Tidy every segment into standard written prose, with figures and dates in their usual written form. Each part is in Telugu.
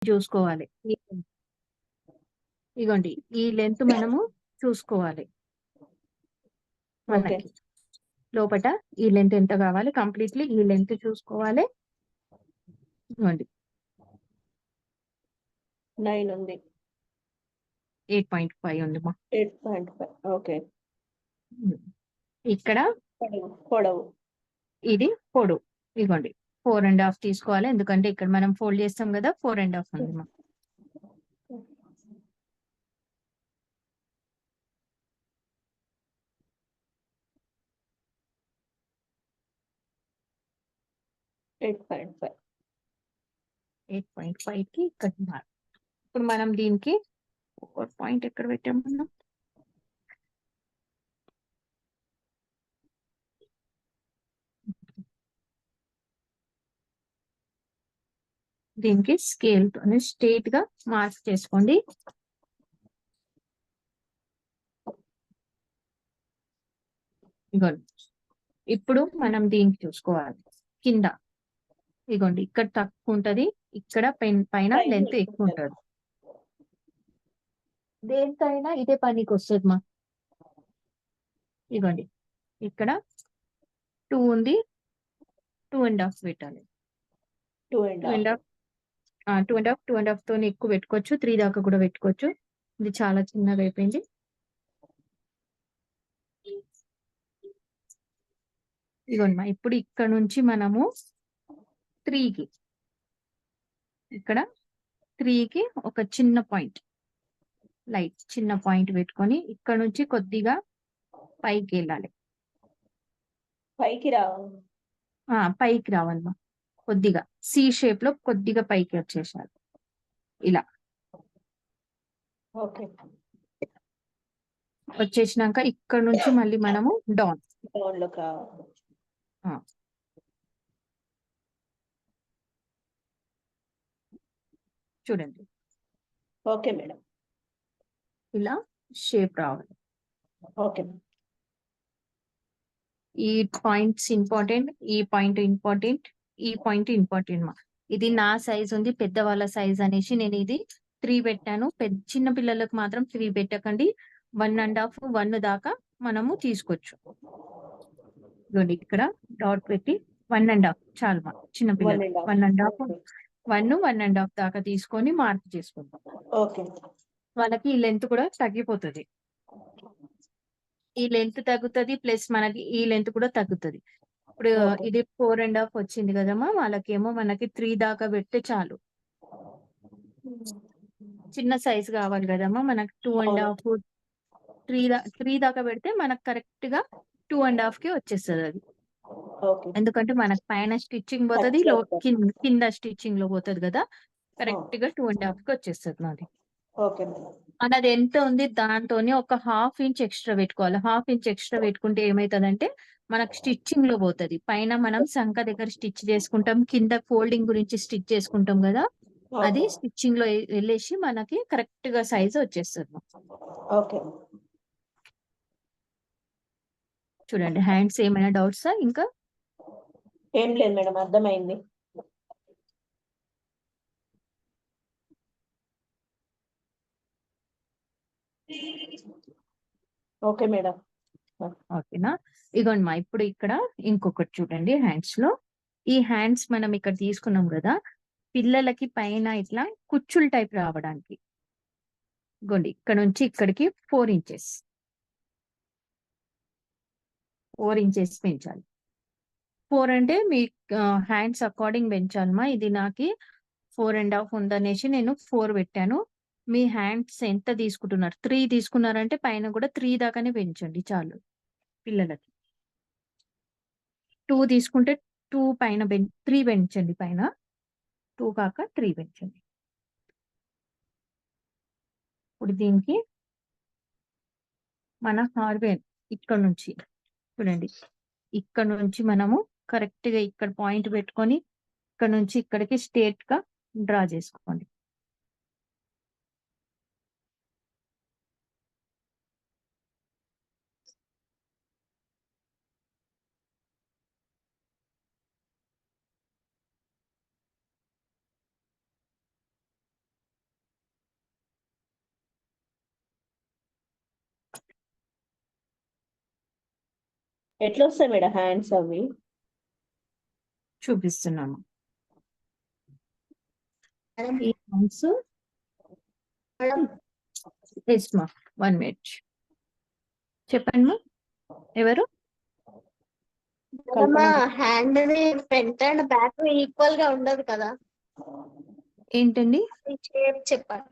చూసుకోవాలి. ఇగోండి ఈ లెంత్ మనము చూసుకోవాలి. ఓకే. మనకి లోపట ఈ లెంత్ ఎంత కావాలి, కంప్లీట్లీ ఈ లెంత్ చూసుకోవాలి. ఇగోండి 9 ఉంది. 8.5 ఉంది మా. 8.5 ఓకే. ఇక్కడ పొడవు ఇది పొడవు. ఇగోండి 4.5 తీసుకోవాలి, ఎందుకంటే ఇక్కడ మనం ఫోల్డ్ చేస్తాం కదా, 4.5 ఉంది మా. ఎయిట్ పాయింట్ 8.5కి ఇక్కడ మార్క్. ఇప్పుడు మనం దీనికి ఒక పాయింట్ ఎక్కడ పెట్టాం మనం, దీనికి స్కేల్ తోనే స్ట్రేట్ గా మార్క్ చేసుకోండి. ఇగోండి ఇప్పుడు మనం దీనికి చూసుకోవాలి కింద. ఇగోండి ఇక్కడ తక్కువ ఉంటది, ఇక్కడ పైన లెంత్ ఎక్కువ ఉంటది. దేనికైనా ఇదే పనికి వస్తుంది మా. ఇగోండి ఇక్కడ 2 ఉంది, 2.5 పెట్టాలి. 2.5 2.5 తో ఎక్కువ పెట్టుకోవచ్చు, 3 దాకా కూడా పెట్టుకోవచ్చు. ఇది చాలా చిన్నగా అయిపోయింది. ఇదిగోండి మా, ఇప్పుడు ఇక్కడ నుంచి మనము 3కి, ఇక్కడ 3కి ఒక చిన్న పాయింట్, లైట్ చిన్న పాయింట్ పెట్టుకొని ఇక్కడ నుంచి కొద్దిగా పైకి వెళ్ళాలి. పైకి రావాలి. పైకి రావాలమ్మా, కొద్దిగా సి షేప్ లో కొద్దిగా పైకి వచ్చేసారు ఇలా. ఓకే. వచ్చేసినాక ఇక్కడ నుంచి మళ్ళీ మనము డౌన్ లోకి రావాలి. చూడండి ఓకే మేడం. ఇలా షేప్ రావాలి. ఓకే. ఈ పాయింట్స్ ఇంపార్టెంట్, ఈ పాయింట్ ఇంపార్టెంట్, ఈ పాయింట్ ఇంపార్టెంట్ మా. ఇది నా సైజ్ ఉంది, పెద్దవాళ్ళ సైజ్ అనేసి నేను ఇది 3 పెట్టాను. చిన్న పిల్లలకు మాత్రం 3 పెట్టకండి, 1.5 1 దాకా మనము తీసుకోవచ్చు. ఇక్కడ డాట్ పెట్టి 1.5 చాలు మా చిన్న పిల్లలు. 1.5 దాకా తీసుకొని మార్క్ చేసుకుంటాం. ఓకే. వాళ్ళకి ఈ లెంత్ కూడా తగ్గిపోతుంది, ఈ లెంత్ తగ్గుతుంది, ప్లస్ మనకి ఈ లెంత్ కూడా తగ్గుతుంది. ఇప్పుడు ఇది 4.5 వచ్చింది కదమ్మా, వాళ్ళకేమో మనకి 3 దాకా పెడితే చాలు. చిన్న సైజ్ కావాలి కదమ్మా మనకు, 2.5 3 దాకా పెడితే మనకు కరెక్ట్ గా 2.5కి వచ్చేస్తుంది అది. ఎందుకంటే మనకు పైన స్టిచ్చింగ్ పోతుంది, కింద స్టిచ్చింగ్ లో పోతుంది కదా, కరెక్ట్ గా 2.5కి వచ్చేస్తుంది నాది. మనది ఎంత ఉంది దాంతోనే ఒక 1/2 ఇంచ్ ఎక్స్ట్రా పెట్టుకోవాలి. 1/2 ఇంచ్ ఎక్స్ట్రా పెట్టుకుంటే ఏమైతుందంటే మనకు స్టిచ్చింగ్ లో పోతుంది. పైన మనం సంఖ దగ్గర స్టిచ్ చేసుకుంటాం, కింద ఫోల్డింగ్ గురించి స్టిచ్ చేసుకుంటాం కదా, అది స్టిచ్చింగ్ లో వెళ్ళేసి మనకి కరెక్ట్ గా సైజ్ వచ్చేస్తుంది. చూడండి హ్యాండ్స్ ఏమైనా డౌట్సా ఇంకా? ఏం లేదు మేడం, అర్థమైంది. Okay madam. ఓకేనా? ఇగోండి మా, ఇప్పుడు ఇక్కడ ఇంకొకటి చూడండి హ్యాండ్స్ లో. ఈ హ్యాండ్స్ మనం ఇక్కడ తీసుకున్నాం కదా, పిల్లలకి పైన ఇట్లా కుచ్చులు టైప్ రావడానికి ఇగోండి ఇక్కడ నుంచి ఇక్కడికి 4 ఇంచెస్, 4 ఇంచెస్ పెంచాలి. 4 అంటే మీ హ్యాండ్స్ అకార్డింగ్ పెంచాలమ్మా. ఇది నాకు 4.5 ఉందనేసి నేను 4 పెట్టాను. మీ హ్యాండ్స్ ఎంత తీసుకుంటున్నారు, 3 తీసుకున్నారంటే పైన కూడా 3 దాకానే పెంచండి చాలు. పిల్లలకి 2 తీసుకుంటే 2 పైన 3 పెంచండి, పైన 2 కాక 3 పెంచండి. ఇప్పుడు దీనికి మన హార్వేన్ ఇక్కడ నుంచి చూడండి, ఇక్కడ నుంచి మనము కరెక్ట్ గా ఇక్కడ పాయింట్ పెట్టుకొని ఇక్కడ నుంచి ఇక్కడికి స్ట్రేట్ గా డ్రా చేసుకోండి. ఎట్లా వస్తాయి మేడం హ్యాండ్స్ అవి? చూపిస్తున్నాను. ఈ హ్యాండ్స్ ఎస్ మా 1 మినిట్. చెప్పండి మా, ఎవరు? Hand front and back equal గా ఉండదు కదా, ఏంటండి? షేప్ చెప్పండి.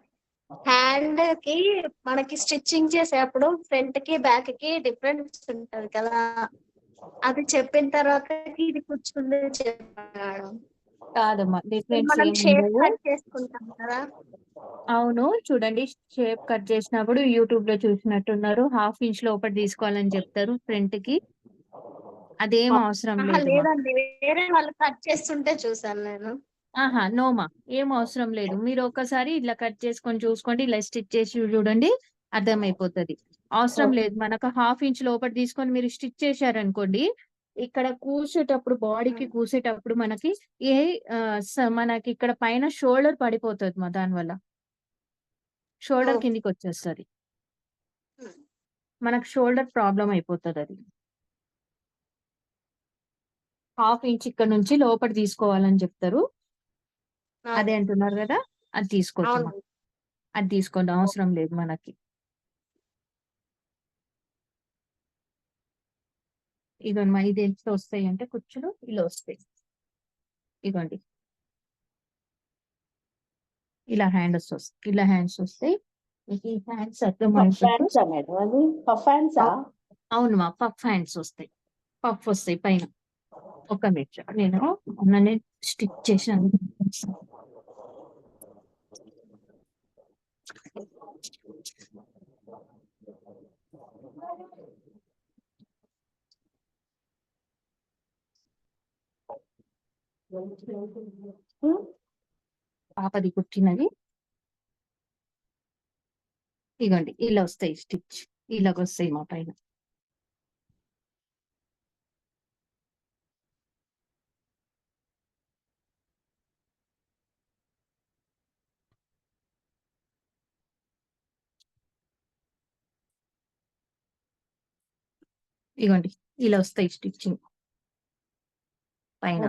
హ్యాండ్ కి మనకి స్టిచ్చింగ్ చేసేటప్పుడు ఫ్రంట్ కి బ్యాక్ కి డిఫరెన్స్ ఉంటది కదా, అది చెప్పిన తర్వాత ఇది కూర్చుంది చెప్పాడు. కాదమ్మా, డిఫరెన్స్ మనం ఏం షేప్ ఉండదు. కట్ చేసుకుంటాం కదా. అవును, చూడండి, షేప్ కట్ చేసినప్పుడు యూట్యూబ్ లో చూసినట్టున్నారు, 1/2 ఇంచ్ లోపల తీసుకోవాలని చెప్తారు ఫ్రంట్ కి. అదేం అవసరం లేదు మా. లేదండి, వేరే వాళ్ళు కట్ చేస్తుంటే చూసాను నేను. ఆహా, నోమా, ఏం అవసరం లేదు. మీరు ఒకసారి ఇట్లా కట్ చేసుకొని చూసుకోండి, ఇలా స్టిచ్ చేసి చూడండి, అర్థమైపోతుంది. అవసరం లేదు, మనకు 1/2 ఇంచ్ లోపల తీసుకొని మీరు స్టిచ్ చేశారనుకోండి, ఇక్కడ కూర్చేటప్పుడు, బాడీకి కూర్చేటప్పుడు మనకి ఏ మనకి ఇక్కడ పైన షోల్డర్ పడిపోతుంది మా, దానివల్ల షోల్డర్ కిందికి వచ్చేస్తుంది, మనకు షోల్డర్ ప్రాబ్లం అయిపోతుంది. అది 1/2 ఇంచ్ ఇక్కడ నుంచి లోపల తీసుకోవాలని చెప్తారు. అదే అంటున్నారు కదా, అది తీసుకోవచ్చు. అది తీసుకోండి, అవసరం లేదు మనకి. ఇదిగోండి మా, ఇది ఎంత వస్తాయి అంటే కుచ్చులు ఇలా వస్తాయి. ఇదిగోండి, ఇలా హ్యాండ్స్ వస్తాయి, ఇలా హ్యాండ్స్ వస్తాయి. మీకు ఈ హ్యాండ్స్ అవును మా, పఫ్ హ్యాండ్స్ వస్తాయి, పఫ్ వస్తాయి పైన. ఒక మినిట్, నేను మొన్ననే స్టిచ్ చేశాను. పాపది కుట్టినది. ఇగోండి, ఇలా వస్తాయి స్టిచ్, ఇలాగ వస్తాయి మా పైన. ఇగోండి, ఇలా వస్తాయి స్టిచ్చింగ్ పైన.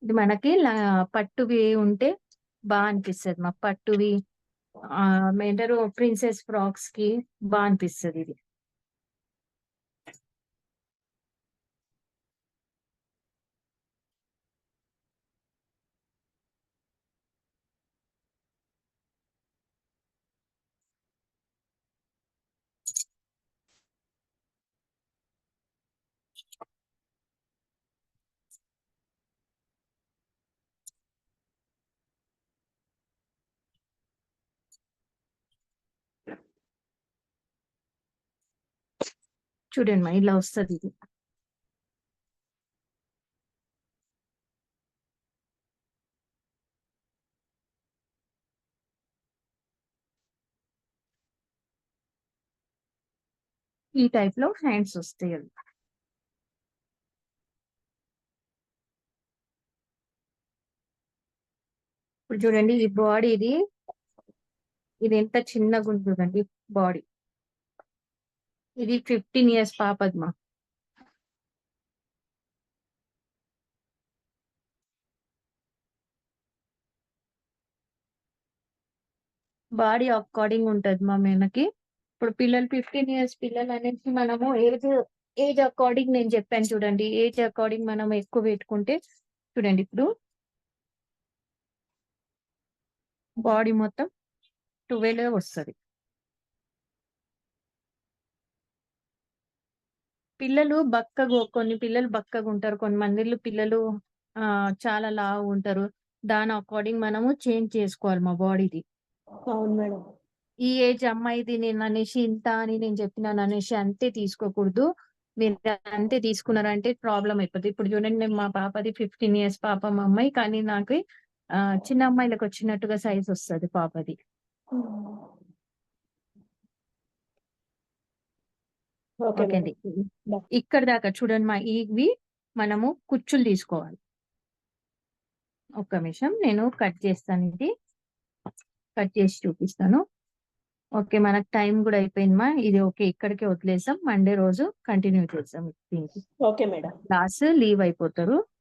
ఇది మనకి పట్టువి ఉంటే బాగా అనిపిస్తుంది మా, పట్టువి ఏమంటారు ప్రిన్సెస్ ఫ్రాక్స్ కి బాగా అనిపిస్తుంది ఇది. చూడండి మా, ఇలా వస్తుంది ఇది. ఈ టైప్ లో హ్యాండ్స్ వస్తాయి. అవి ఇప్పుడు చూడండి, ఈ బాడీ ఇది ఎంత చిన్నగా ఉంటుందండి బాడీ. ఇది 15 years పాపది మా. బాడీ అకార్డింగ్ ఉంటది మా మనకి. ఇప్పుడు పిల్లలు 15 years పిల్లలు అనేసి మనము ఏజ్ అకార్డింగ్ నేను చెప్పాను చూడండి, ఏజ్ అకార్డింగ్ మనం ఎక్కువ పెట్టుకుంటే చూడండి, ఇప్పుడు బాడీ మొత్తం 12 వస్తుంది. పిల్లలు బక్కగా, కొన్ని పిల్లలు బక్కగా ఉంటారు, కొంతమంది పిల్లలు చాలా లావు ఉంటారు. దాని అకార్డింగ్ మనము చేంజ్ చేసుకోవాలి మా బాడీది. అవును మేడం. ఈ ఏజ్ అమ్మాయిది నేను అనేసి ఇంత అని నేను చెప్పినాను అనేసి అంతే తీసుకోకూడదు. మీరు అంతే తీసుకున్నారంటే ప్రాబ్లం అయిపోతుంది. ఇప్పుడు చూడండి, నేను మా పాపది 15 years పాప మా అమ్మాయి, కానీ నాకు చిన్న అమ్మాయిలకు వచ్చినట్టుగా సైజ్ వస్తుంది పాపది. ఓకే అండి, ఇక్కడ దాకా చూడండి మా, ఇవి మనము కుచ్చులు తీసుకోవాలి. ఒక్క నిమిషం, నేను కట్ చేస్తాను, ఇది కట్ చేసి చూపిస్తాను. ఓకే, మనకు టైం కూడా అయిపోయిందమ్మా. ఇది ఓకే, ఇక్కడికే వదిలేసాం. మండే రోజు కంటిన్యూ చేసాం దీనికి. Okay madam. క్లాస్ లీవ్ అయిపోతారు.